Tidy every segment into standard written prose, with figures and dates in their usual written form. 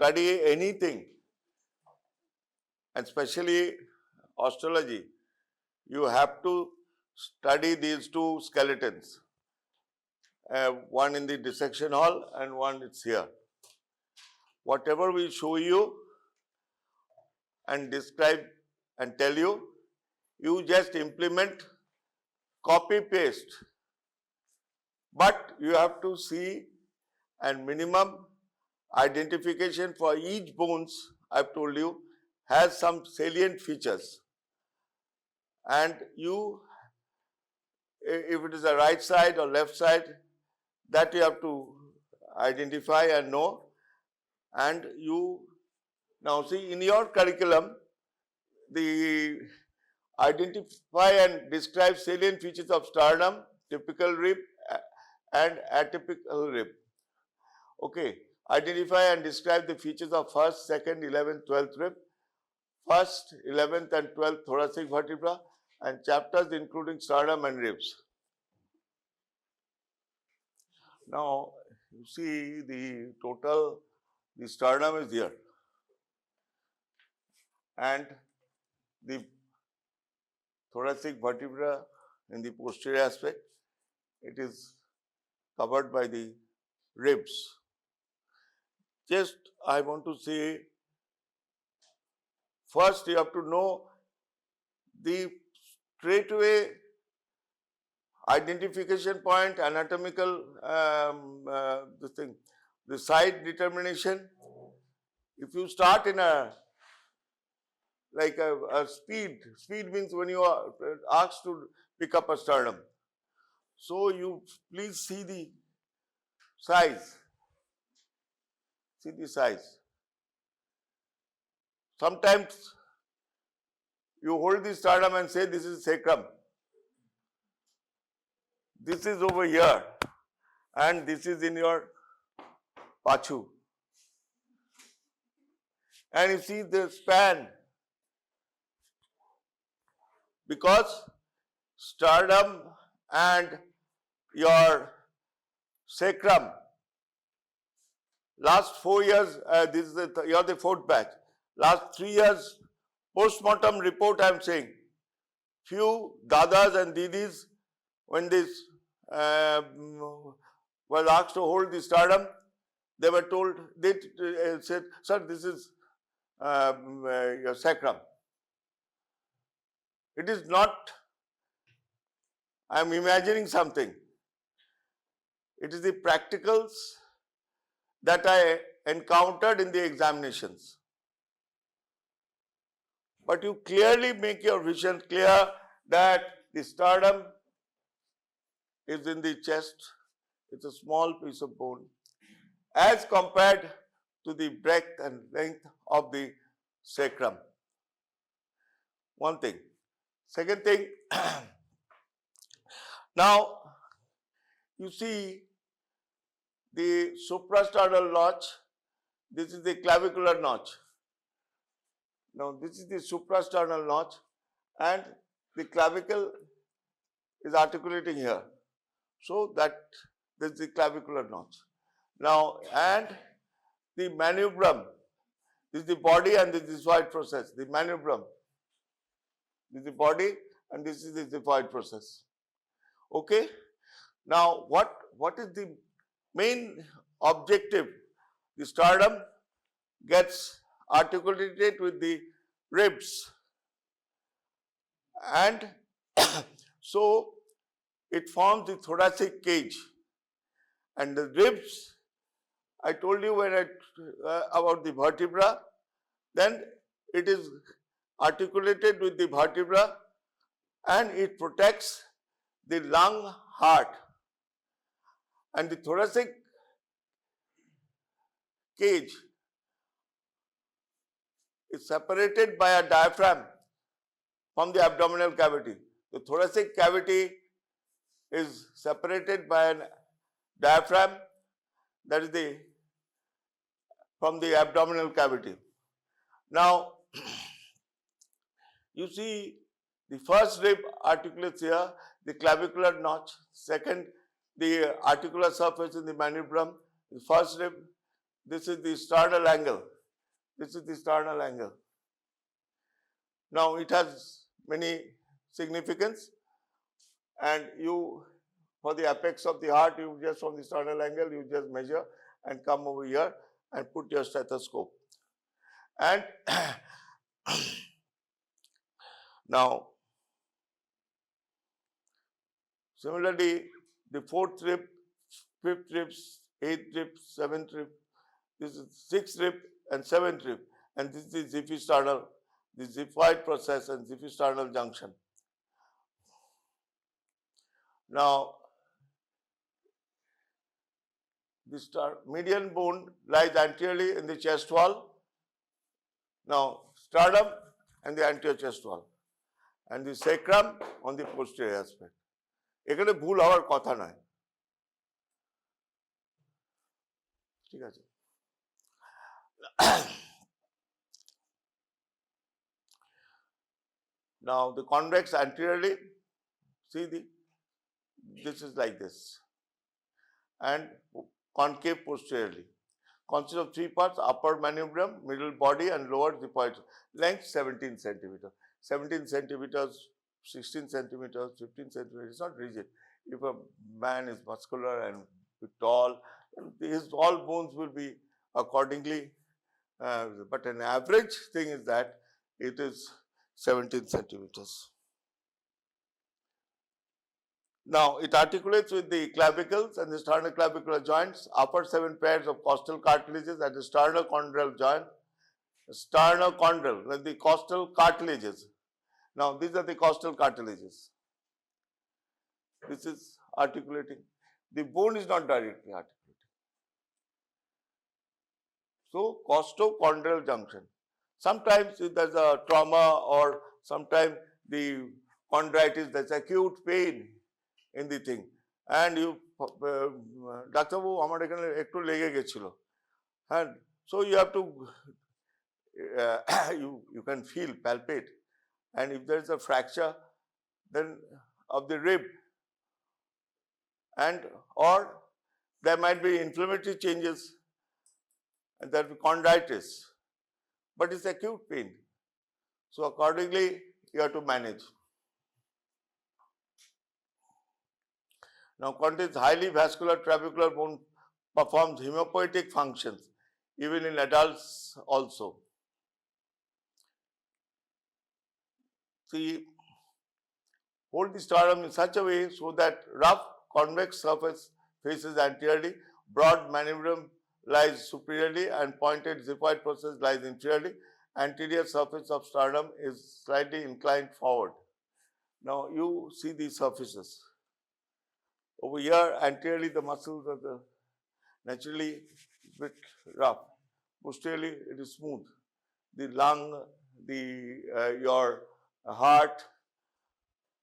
study anything, and especially osteology, you have to study these two skeletons. One in the dissection hall and one is here. Whatever we show you and describe and tell you, you just implement, copy paste. But you have to see and minimum identification for each bones, I've told you, has some salient features. And you, if it is a right side or left side, that you have to identify and know. And you now see in your curriculum, the identify and describe salient features of sternum, typical rib and atypical rib. Okay, identify and describe the features of first, second, 11th, 12th rib, first, 11th and 12th thoracic vertebra, and chapters including sternum and ribs. Now, you see the total, the sternum is here, and the thoracic vertebra in the posterior aspect, it is covered by the ribs. Just I want to say, first you have to know the straightaway identification point, anatomical the side determination. If you start in a like a speed means when you are asked to pick up a sternum. So you please see the size. See the size. Sometimes you hold the sternum and say this is sacrum. This is over here and this is in your pachu. And you see the span, because sternum and your sacrum, last 4 years, this is you are the fourth batch. Last 3 years, post-mortem report I am saying, few dadas and didis, when this was asked to hold the sternum, they were told, they said, sir, this is your sacrum. It is not, I am imagining something. It is the practicals that I encountered in the examinations. But you clearly make your vision clear that the sternum is in the chest. It's a small piece of bone as compared to the breadth and length of the sacrum. One thing. Second thing, now you see the suprasternal notch, this is the clavicular notch. Now this is the suprasternal notch and the clavicle is articulating here. So that this is the clavicular notch. Now and the manubrium, this is the body and this is the xiphoid process, the manubrium. This is the body and this is the xiphoid process. Okay. Now what is the main objective? The sternum gets articulated with the ribs and so it forms the thoracic cage, and the ribs, I told you when about the vertebra, then it is articulated with the vertebra and it protects the lung, heart, and the thoracic cage is separated by a diaphragm from the abdominal cavity. The thoracic cavity is separated by a diaphragm, that is from the abdominal cavity. Now, you see the first rib articulates here, the clavicular notch. Second, the articular surface in the manubrium, the first rib. This is the sternal angle. This is the sternal angle. Now it has many significance, and you, for the apex of the heart, you just from the sternal angle, you just measure and come over here and put your stethoscope. And now, similarly, the fourth rib, fifth rib, eighth rib, seventh rib, this is sixth rib and seventh rib, and this is the xiphoid, the xiphoid process and xiphoid junction. Now, the median bone lies anteriorly in the chest wall. Now, sternum and the anterior chest wall, and the sacrum on the posterior aspect. এখানে ভুল হওয়ার কথা নয়, ঠিক আছে? Now, the convex anteriorly, see this is like this, and concave posteriorly. Consists of three parts: upper manubrium, middle body, and lower xiphoid. Length 17 centimeters. 17 centimeters, 16 centimeters, 15 centimeters. It's not rigid. If a man is muscular and tall, his all bones will be accordingly. But an average thing is that it is 17 centimeters. Now, it articulates with the clavicles and the sternoclavicular joints, upper 7 pairs of costal cartilages at the sternochondral joint, sternochondral, the costal cartilages. Now, these are the costal cartilages. This is articulating. The bone is not directly articulating. So, costochondrial junction. Sometimes if there's a trauma or sometimes the chondritis, there's acute pain in the thing, and you, ডাক্তারবাবু আমার এখানে একটু লেগে গেছিল, and so you have to, you can feel, palpate, and if there is a fracture then of the rib, and or there might be inflammatory changes, and there will be chondritis, but it's acute pain, so accordingly you have to manage. Now, contains highly vascular trabecular bone, performs hemopoietic functions even in adults also. See, hold the sternum in such a way so that rough convex surface faces anteriorly, broad manubrium lies superiorly, and pointed xiphoid process lies inferiorly. Anterior surface of sternum is slightly inclined forward. Now, you see these surfaces. Over here, anteriorly, the muscles are naturally bit rough. Posteriorly, it is smooth. The lung, your heart,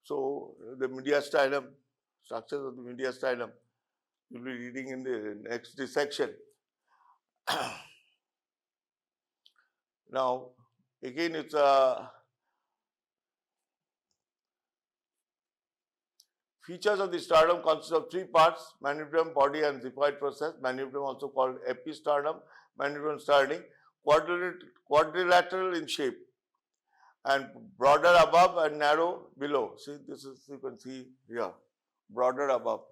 so the mediastinum, structures of the mediastinum, you'll be reading in the next dissection. Now, again, it's a features of the sternum consist of three parts: manubrium, body, and xiphoid process. Manubrium also called episternum, manubrium sterni, quadrilateral in shape, and broader above and narrow below. See, this is, you can see here, broader above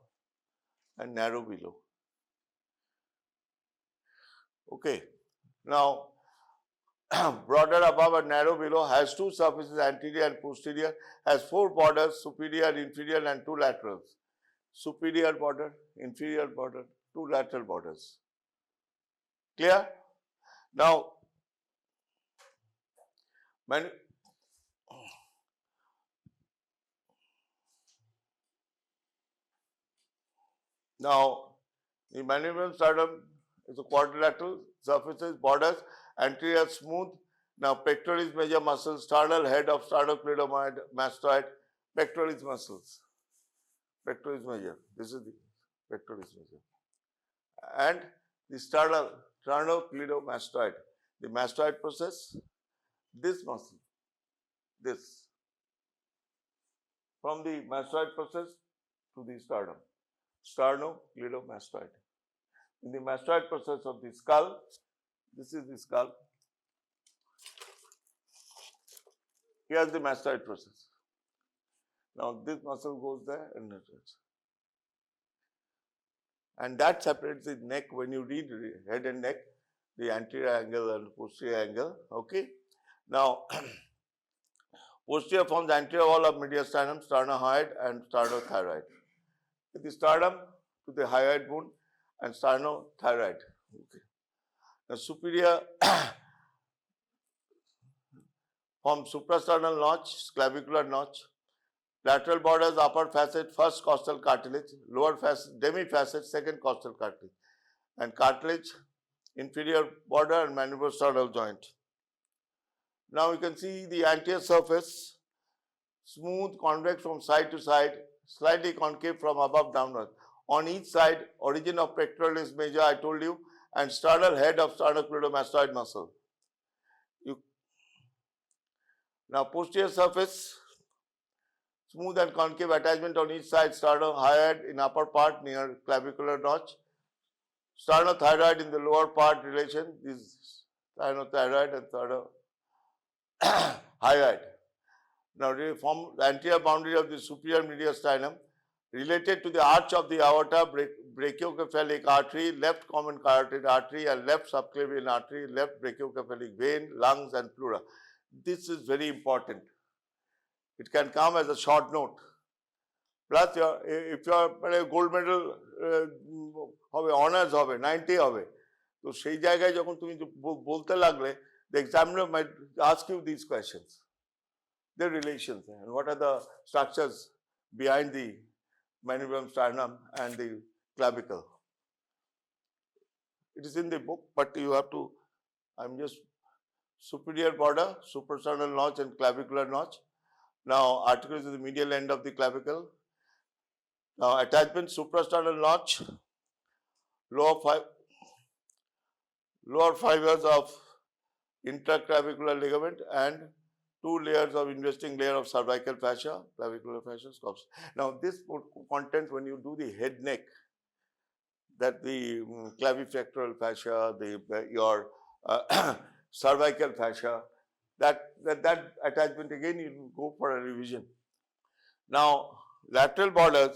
and narrow below. Okay. Now, broader above and narrow below, has two surfaces, anterior and posterior, has four borders, superior, inferior, and two laterals. Superior border, inferior border, two lateral borders. Clear? Now, the manubrium sternum is a quadrilateral, surfaces, borders, anterior smooth. Now, pectoralis major muscles, sternal head of sternocleidomastoid, pectoralis muscles, pectoralis major. This is the pectoralis major, and the sternocleidomastoid, the mastoid process. This muscle, this, from the mastoid process to the sternum, sternocleidomastoid. In the mastoid process of the skull, this is the skull. Here's the mastoid process. Now this muscle goes there and that separates the neck. When you read head and neck, the anterior angle and posterior angle. Okay. Now posterior forms the anterior wall of mediastinum, sternohyoid and sternothyroid. The sternum to the hyoid bone and sternothyroid. Okay. The superior forms suprasternal notch, clavicular notch. Lateral borders, upper facet, first costal cartilage, lower facet, demi-facet, second costal cartilage, and cartilage, inferior border and mandibular joint. Now you can see the anterior surface, smooth, convex from side to side, slightly concave from above downward. On each side, origin of pectoralis major, I told you, and sternal head of sternocleidomastoid muscle. Now posterior surface, smooth and concave attachment on each side, sternohyoid in upper part near clavicular notch, sternothyroid in the lower part relation, this sternothyroid and sternohyoid. Now they form the anterior boundary of the superior mediastinum, related to the arch of the aorta, brachiocephalic artery, left common carotid artery and left subclavian artery, left brachiocephalic vein, lungs and pleura. This is very important. It can come as a short note. Plus, if you are gold medal, honors 90 hobe. So সেই জায়গায় যখন তুমি বলতে লাগলে, the examiner might ask you these questions. Their relations and what are the structures behind the manubrium, sternum and the clavicle. It is in the book, but you have to, I'm just superior border, suprasternal notch and clavicular notch. Now articulation is the medial end of the clavicle. Now attachment, suprasternal notch, lower fibers of interclavicular ligament and 2 layers of investing layer of cervical fascia, clavicular fascia, scopes. Now this content, when you do the head neck, that the clavifactoral fascia, your cervical fascia, that attachment again you go for a revision. Now lateral borders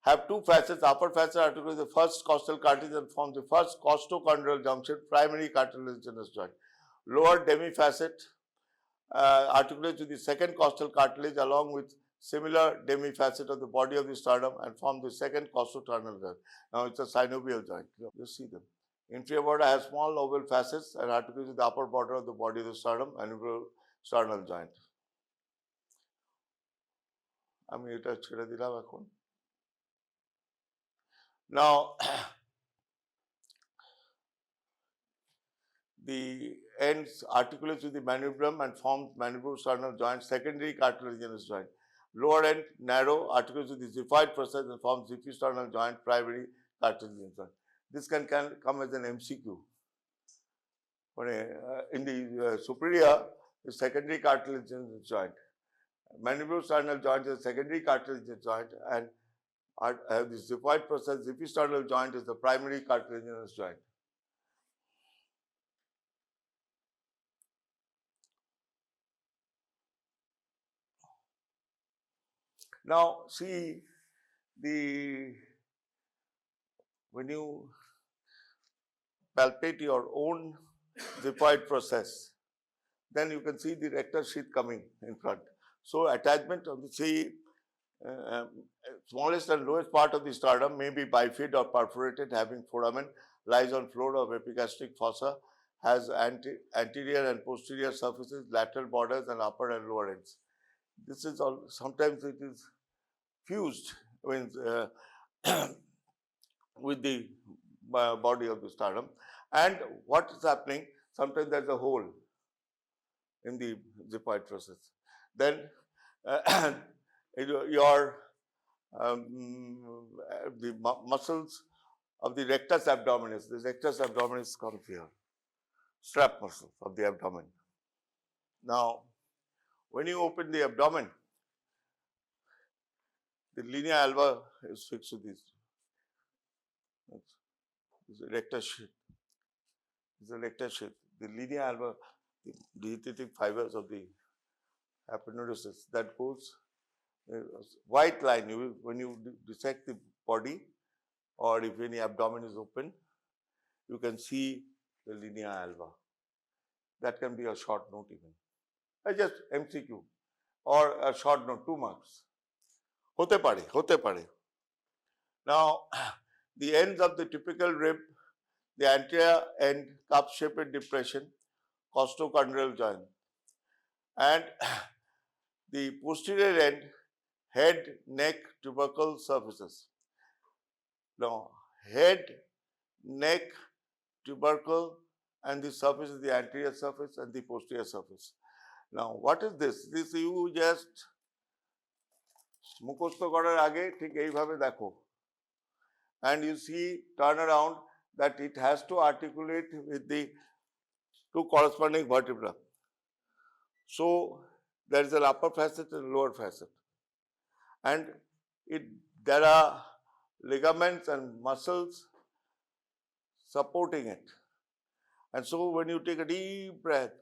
have 2 facets, upper facet articulates the first costal cartilage and forms the first costochondrial junction, primary cartilaginous joint. Lower demi-facet articulates to the second costal cartilage along with similar demi-facet of the body of the sternum and form the second costosternal joint. Now it's a synovial joint. You see them. Inferior border has small oval facets and articulates with the upper border of the body of the sternum and sternal joint. আমি এটা ছেড়ে দিলাম এখন. Now the ends articulates with the manubrium and forms mandibular-sternal joint, secondary cartilaginous joint. Lower end narrow, articulates with the xiphoid process and forms xiphoid-sternal joint, primary cartilaginous joint. This can come as an MCQ. In the superior, the secondary cartilaginous joint. Mandibular-sternal joint is a secondary cartilaginous joint, and the xiphoid process, xiphoid-sternal joint is the primary cartilaginous joint. Now see when you palpate your own xiphoid process, then you can see the rectus sheath coming in front. So attachment of the smallest and lowest part of the sternum may be bifid or perforated, having foramen, lies on floor of epigastric fossa, has anterior and posterior surfaces, lateral borders and upper and lower ends. This is all, sometimes it is fused with the body of the sternum. And what is happening, sometimes there is a hole in the xiphoid process. Then the muscles of the rectus abdominis, the rectus abdominis comes here, strap muscle of the abdomen. Now, when you open the abdomen, the linea alba is fixed to this. It's a rectus sheath. It's a rectus sheath. The linea alba, the dihedral fibers of the aponeurosis that goes white line. When you dissect the body, or if any abdomen is open, you can see the linea alba. That can be a short note even. Just MCQ or a short note, 2 marks. Hote pare. Now, the ends of the typical rib, the anterior end, cup-shaped depression, costochondrial joint, and the posterior end, head, neck, tubercle surfaces. Now, head, neck, tubercle, and the surface is the anterior surface and the posterior surface. Now, what is this? This you just মুখস্থ করার আগে ঠিক এইভাবে দেখো, and you see turn around that it has to articulate with the two corresponding vertebrae. So there is an upper facet and lower facet, and there are ligaments and muscles supporting it. And so when you take a deep breath,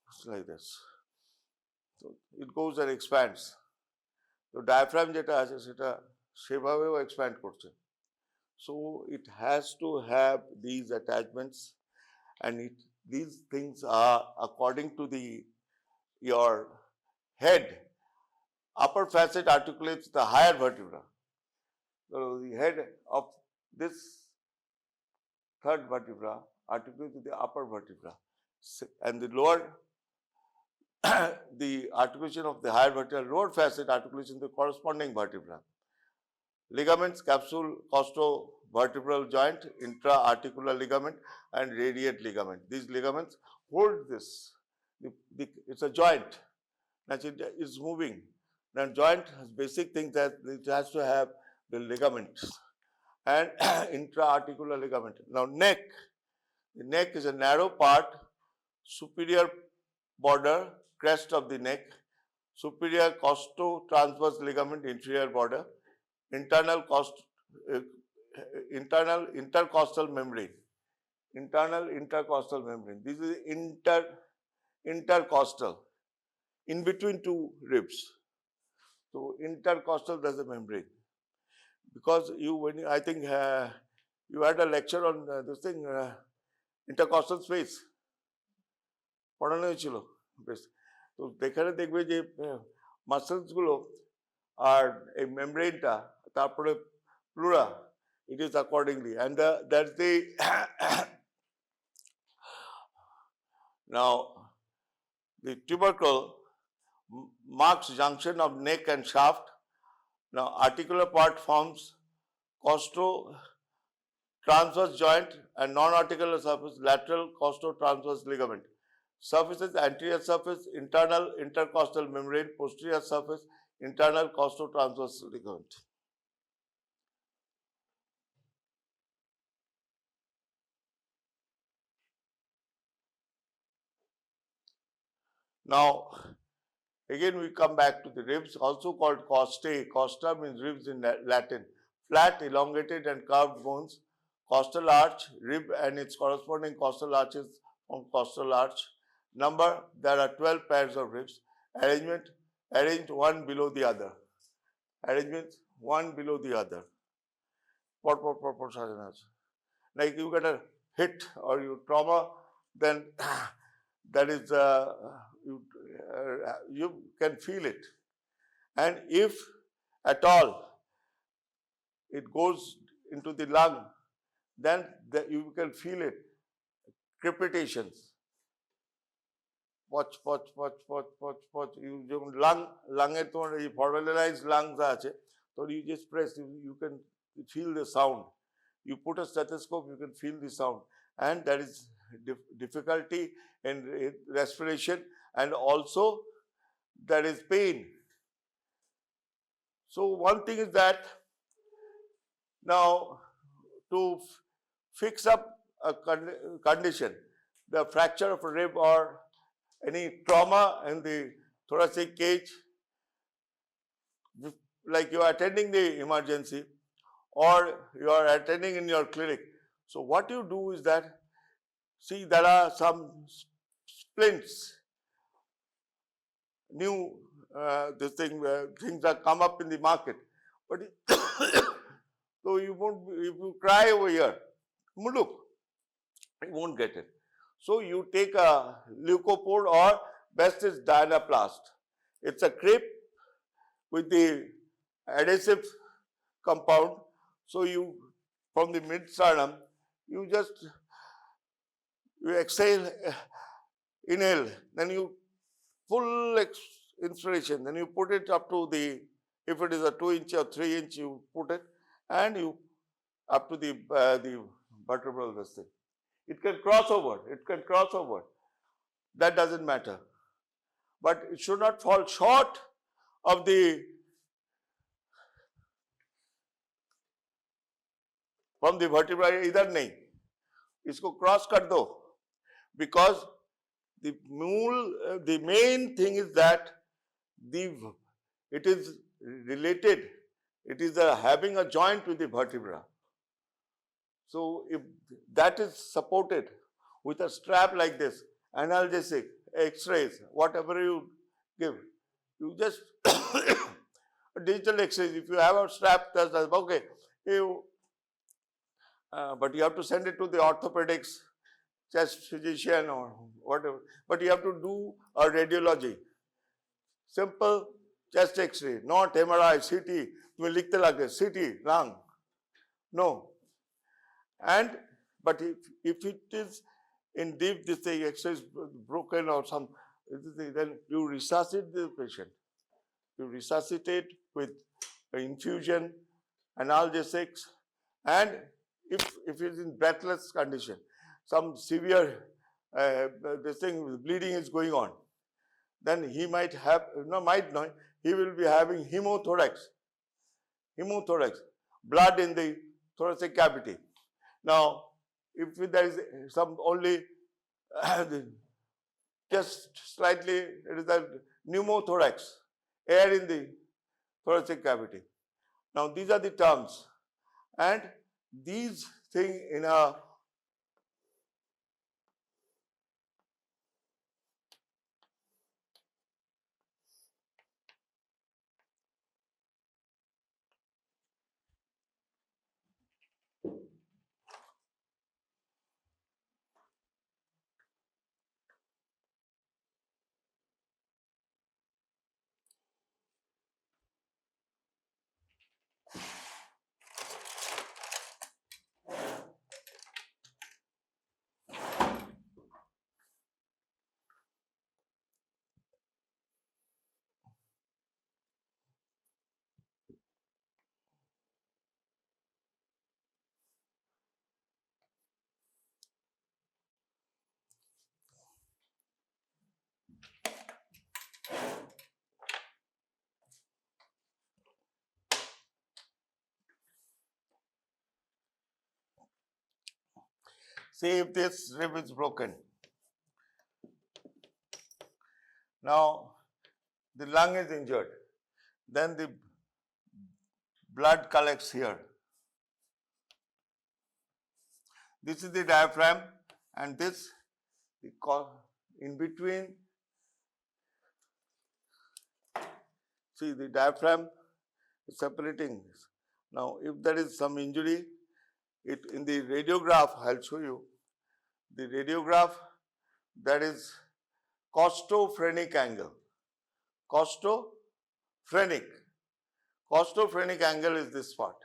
it's like this. So it goes and expands. So diaphragm যেটা আছে সেটা সেভাবেও expand করছে. So it has to have these attachments, and these things are according to your head. Upper facet articulates the higher vertebra. So the head of this third vertebra articulates to the upper vertebra, and the lower the articulation of the higher vertebra, lower facet articulation to the corresponding vertebra. Ligaments, capsule, costovertebral joint, intra-articular ligament, and radiate ligament. These ligaments hold this. It's a joint. It's moving. Now, joint has basic things that it has to have the ligaments and intra-articular ligament. Now, neck. The neck is a narrow part, superior border, crest of the neck, superior costotransverse ligament, inferior border, internal intercostal membrane. Internal intercostal membrane. This is intercostal, in between two ribs. So intercostal, there's a membrane. Because I think you had a lecture on this thing, intercostal space. পড়ানো হয়েছিল বেশ। তো এখানে দেখবে যে মাসেলসগুলো আর এই মেমব্রেনটা, তারপরে pleura, it is accordingly, and that's the now the tubercle marks junction of neck and shaft. Now articular part forms costotransverse joint and non-articular surface, lateral costotransverse ligament. Surfaces, anterior surface, internal intercostal membrane, posterior surface, internal costotransverse ligament. Now, again we come back to the ribs, also called costae. Costa means ribs in Latin. Flat, elongated and curved bones. Costal arch, rib and its corresponding costal arches from costal arch. Number, there are 12 pairs of ribs. Arrangement, arranged one below the other. Arrangement, one below the other. Like you get a hit or you trauma, then that is you can feel it. And if at all it goes into the lung, then you can feel it. Crepitations. Poch. You lung এ তোমার এই formalized lungs আছে, so you just press, you can feel the sound. You put a stethoscope, you can feel the sound, and there is difficulty in respiration, and also there is pain. So one thing is that now to fix up a condition, the fracture of a rib or any trauma in the thoracic cage, like you are attending the emergency or you are attending in your clinic, So what you do is that, see, there are some splints, new things that come up in the market, but so you won't, if you cry over here, look, you won't get it. So you take a leucopode, or best is dynaplast. It's a crepe with the adhesive compound. So you, from the mid-sternum, you just, you exhale, inhale, then you full inspiration, then you put it up to the, if it is a 2-inch or 3-inch, you put it, and you up to the vertebral this thing. It can cross over, that doesn't matter. But it should not fall short of the, from the vertebrae, इधर नहीं, इसको cross कर दो, because the main thing is that it is related, it is having a joint with the vertebra. So if that is supported with a strap like this, analgesic, X-rays, whatever you give, you just digital X-rays. If you have a strap, that's okay. But you have to send it to the orthopedics, chest physician or whatever. But you have to do a radiology, simple chest X-ray, not MRI, CT. You likhte lage CT, lung. No. And but if it is in deep, this thing, X-ray is broken or some, then you resuscitate the patient. You resuscitate with infusion, analgesics, and if it is in breathless condition, some severe bleeding is going on, then he might have, he will be having hemothorax, blood in the thoracic cavity. Now, if there is some only just slightly, it is a pneumothorax, air in the thoracic cavity. Now, these are the terms, and these things in a say if this rib is broken. Now, the lung is injured, then the blood collects here. This is the diaphragm, and this, in between, see the diaphragm is separating this. Now, if there is some injury, in the radiograph, I'll show you, the radiograph, that is costophrenic angle. Costophrenic angle is this part.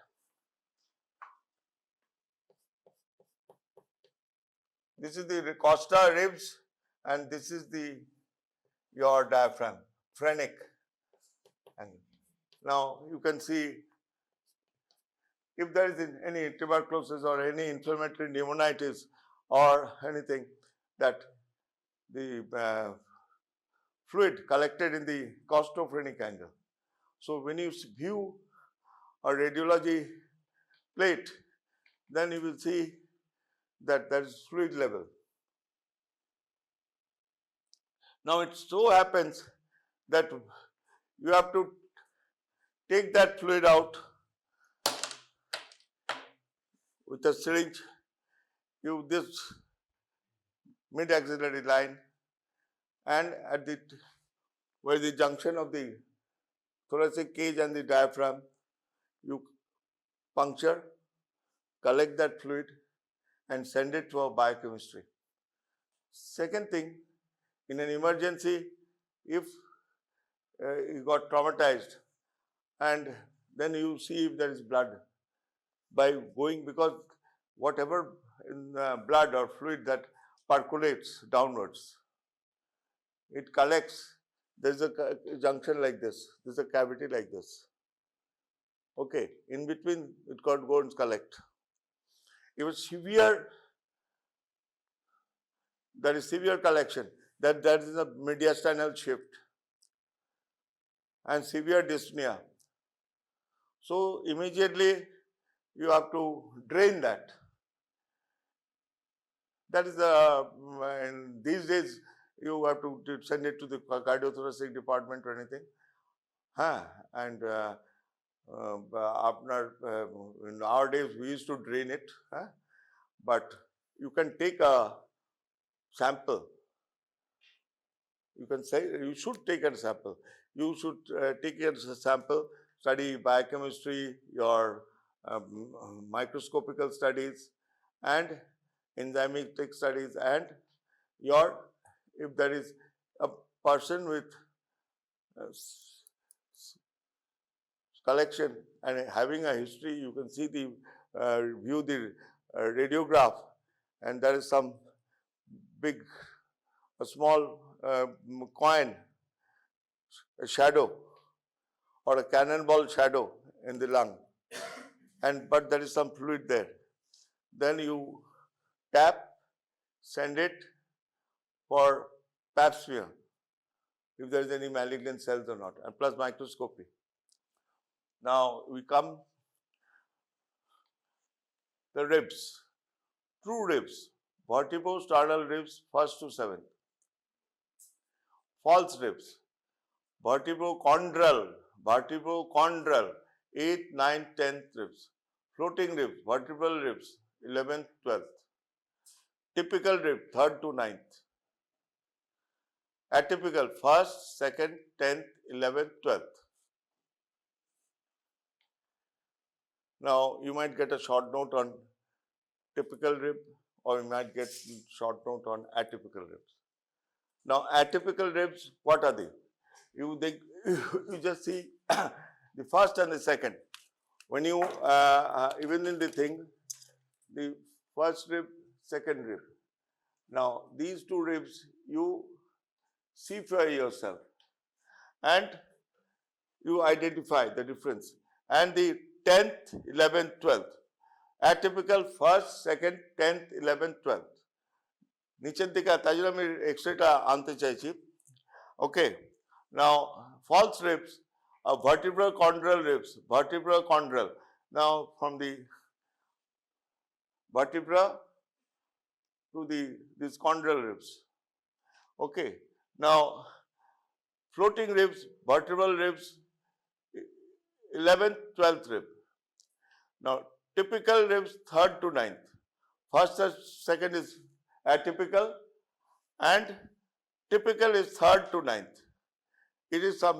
This is the costa ribs, and this is your diaphragm, phrenic angle. Now you can see if there is any tuberculosis or any inflammatory pneumonitis or anything, that the fluid collected in the costophrenic angle. So when you view a radiology plate, then you will see that there is fluid level. Now it so happens that you have to take that fluid out with a syringe this mid-axillary line, and at the where the junction of the thoracic cage and the diaphragm, you puncture, collect that fluid and send it to our biochemistry. Second thing, in an emergency, if you got traumatized, and then you see if there is blood by going, because whatever in blood or fluid that percolates downwards, it collects. There's a junction like this. There's a cavity like this. Okay, in between it got go and collect. If it's severe, there is severe collection. That is a mediastinal shift and severe dyspnea. So immediately you have to drain that. That is and these days you have to send it to the cardiothoracic department or anything. And in our days we used to drain it. But you can take a sample. You can say you should take a sample. You should take a sample, study biochemistry, your microscopical studies, and enzymatic studies, and your, if there is a person with collection and having a history, you can see the view the radiograph, and there is some big, a small coin, a shadow, or a cannonball shadow in the lung, and but there is some fluid there. Then you tap, send it for pap smear, if there is any malignant cells or not, and plus microscopy. Now we come the ribs, true ribs, vertebrosternal ribs, 1st to 7th. False ribs, vertebrochondral, 8th, 9th, 10th ribs. Floating ribs, vertebral ribs, 11th, 12th. Typical rib, 3rd to 9th. Atypical, 1st, 2nd, 10th, 11th, 12th. Now, you might get a short note on typical rib, or you might get short note on atypical ribs. Now, atypical ribs, what are they? You just see the first and the second. When you, even in the thing, the first rib, second rib. Now, these two ribs, you see for yourself and you identify the difference. And the 10th, 11th, 12th. Atypical 1st, 2nd, 10th, 11th, 12th. নিচের দিকে তাই জন্য আমি এক্সরেটা আনতে চাইছি। Okay. Now, false ribs are vertebrachondral ribs. Vertebrachondral. Now, from the vertebra to these chondral ribs. Okay. Now, floating ribs, vertebral ribs, 11th, 12th rib. Now, typical ribs, 3rd to 9th. 1st and 2nd is atypical, and typical is 3rd to 9th. It is some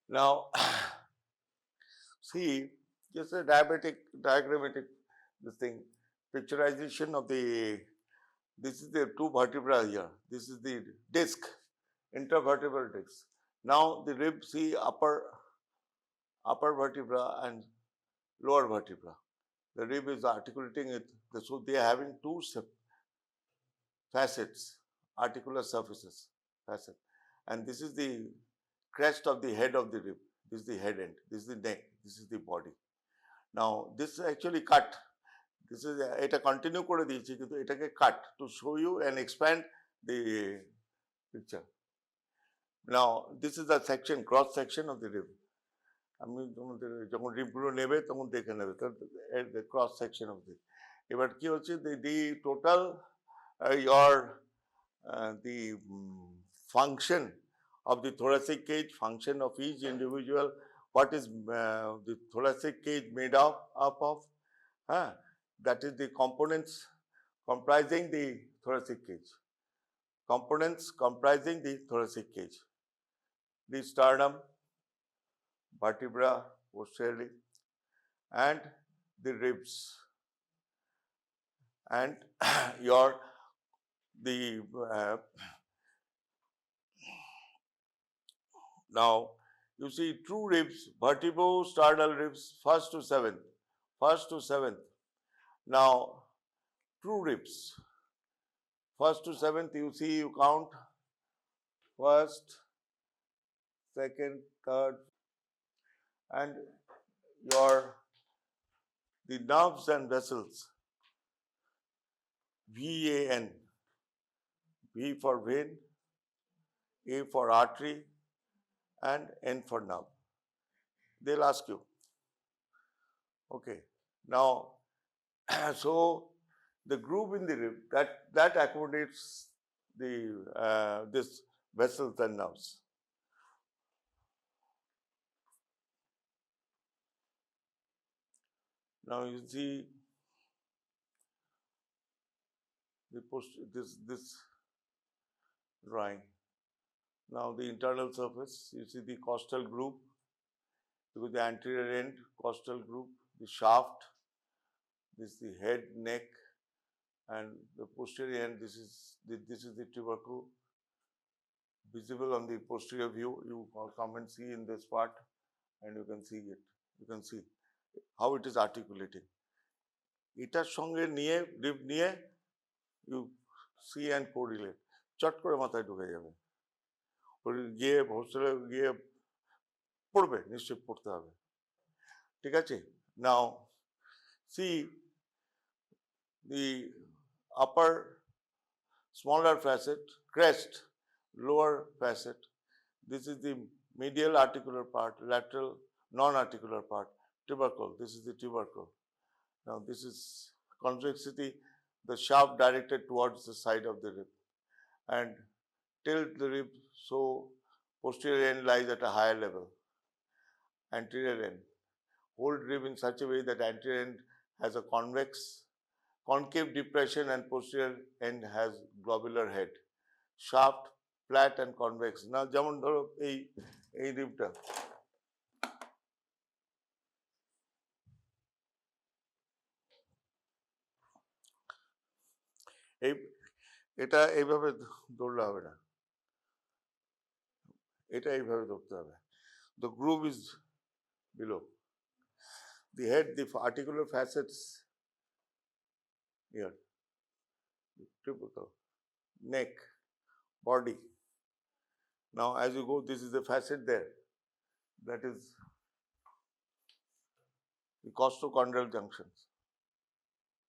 Now, see, just a diagrammatic, this thing, picturization of the, this is the two vertebrae here. This is the disc, intervertebral disc. Now the rib, see upper vertebra and lower vertebra. The rib is articulating it. So they are having two facets, articular surfaces, facet. And this is the crest of the head of the rib. This is the head end. This is the neck. This is the body. Now this is actually cut. This is এটা continue করে দিয়েছি কিন্তু এটাকে cut to show you and expand the picture. Now this is the section, cross section of the rib. আমি তোমাদের যখন রিবগুলো নেবে তখন দেখে নেবে the cross section of the. এবার কি হচ্ছে the total your the function of the thoracic cage, function of each individual, what is the thoracic cage made up of, that is the components comprising the thoracic cage. Components comprising the thoracic cage. The sternum, vertebra posteriorly, and the ribs, and now you see true ribs, vertebro-sternal ribs, first to seventh. Now true ribs, first to seventh, you see, you count first, second, third, and the nerves and vessels, VAN, V for vein, A for artery, and N for nerve. They'll ask you. Okay. Now, so the groove in the rib that accommodates the this vessels and nerves. Now you see this drawing. Now the internal surface, you see the costal groove, because the anterior end, costal groove, the shaft, this is the head, neck, and the posterior end, this is the tubercle, visible on the posterior view. You come and see in this part, and you can see it. You can see how it is articulating. এটার সঙ্গে নিয়ে rib নিয়ে you see and correlate. চট করে মাথায় ঢুকে যাবে। গিয়ে হোস্টেলে গিয়ে পড়বে, নিশ্চয়ই পড়তে হবে। ঠিক আছে? Now see the upper smaller facet, crest, lower facet. This is the medial articular part, lateral non-articular part, tubercle. This is the tubercle. Now this is convexity, the shaft directed towards the side of the rib, and tilt the rib so posterior end lies at a higher level. Anterior end, hold rib in such a way that anterior end has a concave depression and posterior end has globular head. Shaft flat and convex. Now যেমন ধরো এই রিবটা, এটা এইভাবে ধরলে হবে না, এটা এইভাবে ধরতে হবে। The groove is below. The head, the articular facets here, tubercle, neck, body. Now as you go, this is the facet there. That is the costochondrial junctions.